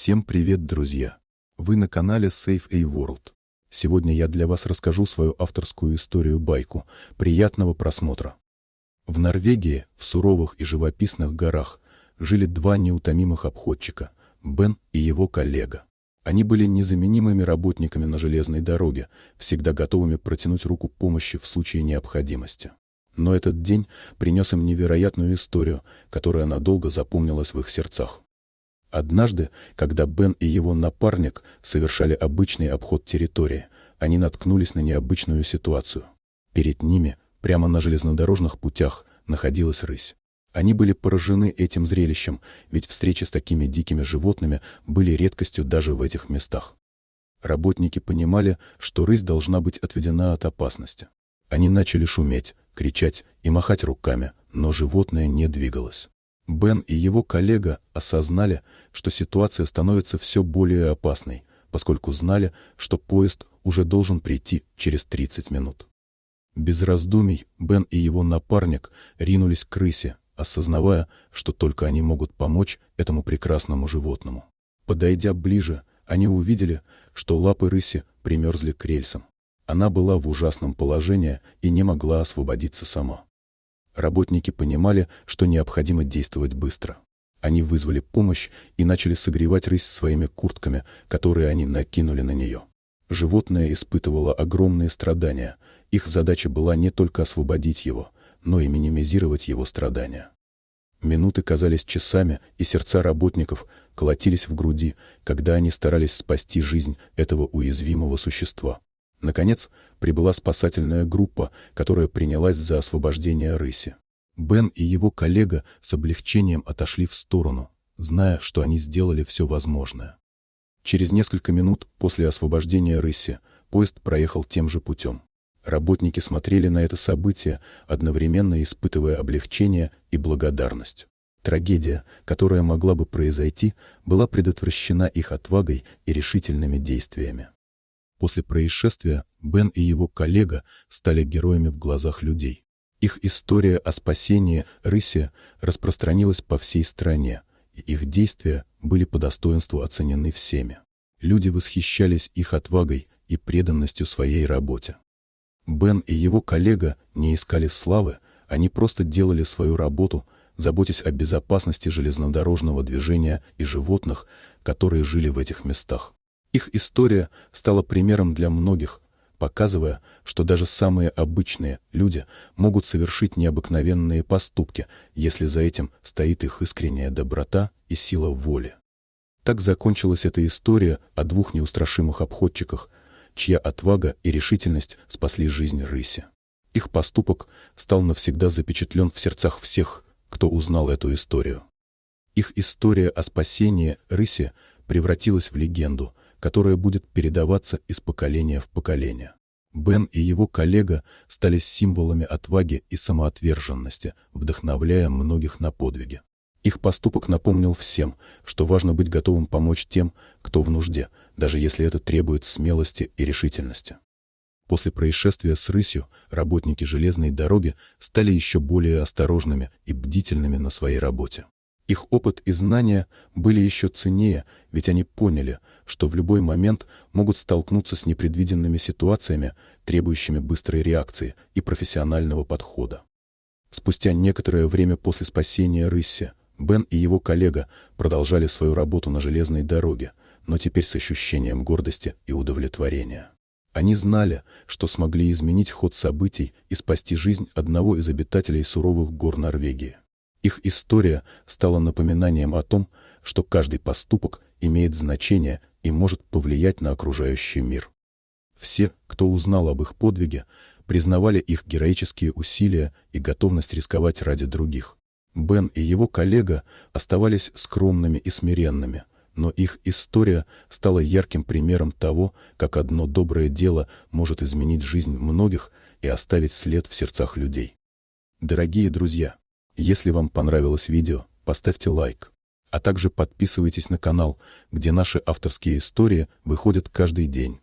Всем привет, друзья! Вы на канале Safe A World. Сегодня я для вас расскажу свою авторскую историю-байку. Приятного просмотра! В Норвегии, в суровых и живописных горах, жили два неутомимых обходчика – Бен и его коллега. Они были незаменимыми работниками на железной дороге, всегда готовыми протянуть руку помощи в случае необходимости. Но этот день принес им невероятную историю, которая надолго запомнилась в их сердцах. Однажды, когда Бен и его напарник совершали обычный обход территории, они наткнулись на необычную ситуацию. Перед ними, прямо на железнодорожных путях, находилась рысь. Они были поражены этим зрелищем, ведь встречи с такими дикими животными были редкостью даже в этих местах. Работники понимали, что рысь должна быть отведена от опасности. Они начали шуметь, кричать и махать руками, но животное не двигалось. Бен и его коллега осознали, что ситуация становится все более опасной, поскольку знали, что поезд уже должен прийти через 30 минут. Без раздумий Бен и его напарник ринулись к рысе, осознавая, что только они могут помочь этому прекрасному животному. Подойдя ближе, они увидели, что лапы рыси примерзли к рельсам. Она была в ужасном положении и не могла освободиться сама. Работники понимали, что необходимо действовать быстро. Они вызвали помощь и начали согревать рысь своими куртками, которые они накинули на нее. Животное испытывало огромные страдания. Их задача была не только освободить его, но и минимизировать его страдания. Минуты казались часами, и сердца работников колотились в груди, когда они старались спасти жизнь этого уязвимого существа. Наконец, прибыла спасательная группа, которая принялась за освобождение рыси. Бен и его коллега с облегчением отошли в сторону, зная, что они сделали все возможное. Через несколько минут после освобождения рыси поезд проехал тем же путем. Работники смотрели на это событие, одновременно испытывая облегчение и благодарность. Трагедия, которая могла бы произойти, была предотвращена их отвагой и решительными действиями. После происшествия Бен и его коллега стали героями в глазах людей. Их история о спасении рыси распространилась по всей стране, и их действия были по достоинству оценены всеми. Люди восхищались их отвагой и преданностью своей работе. Бен и его коллега не искали славы, они просто делали свою работу, заботясь о безопасности железнодорожного движения и животных, которые жили в этих местах. Их история стала примером для многих, показывая, что даже самые обычные люди могут совершить необыкновенные поступки, если за этим стоит их искренняя доброта и сила воли. Так закончилась эта история о двух неустрашимых обходчиках, чья отвага и решительность спасли жизнь рыси. Их поступок стал навсегда запечатлен в сердцах всех, кто узнал эту историю. Их история о спасении рыси превратилась в легенду, которая будет передаваться из поколения в поколение. Бен и его коллега стали символами отваги и самоотверженности, вдохновляя многих на подвиги. Их поступок напомнил всем, что важно быть готовым помочь тем, кто в нужде, даже если это требует смелости и решительности. После происшествия с рысью работники железной дороги стали еще более осторожными и бдительными на своей работе. Их опыт и знания были еще ценнее, ведь они поняли, что в любой момент могут столкнуться с непредвиденными ситуациями, требующими быстрой реакции и профессионального подхода. Спустя некоторое время после спасения рыси, Бен и его коллега продолжали свою работу на железной дороге, но теперь с ощущением гордости и удовлетворения. Они знали, что смогли изменить ход событий и спасти жизнь одного из обитателей суровых гор Норвегии. Их история стала напоминанием о том, что каждый поступок имеет значение и может повлиять на окружающий мир. Все, кто узнал об их подвиге, признавали их героические усилия и готовность рисковать ради других. Бен и его коллега оставались скромными и смиренными, но их история стала ярким примером того, как одно доброе дело может изменить жизнь многих и оставить след в сердцах людей. Дорогие друзья, если вам понравилось видео, поставьте лайк, а также подписывайтесь на канал, где наши авторские истории выходят каждый день.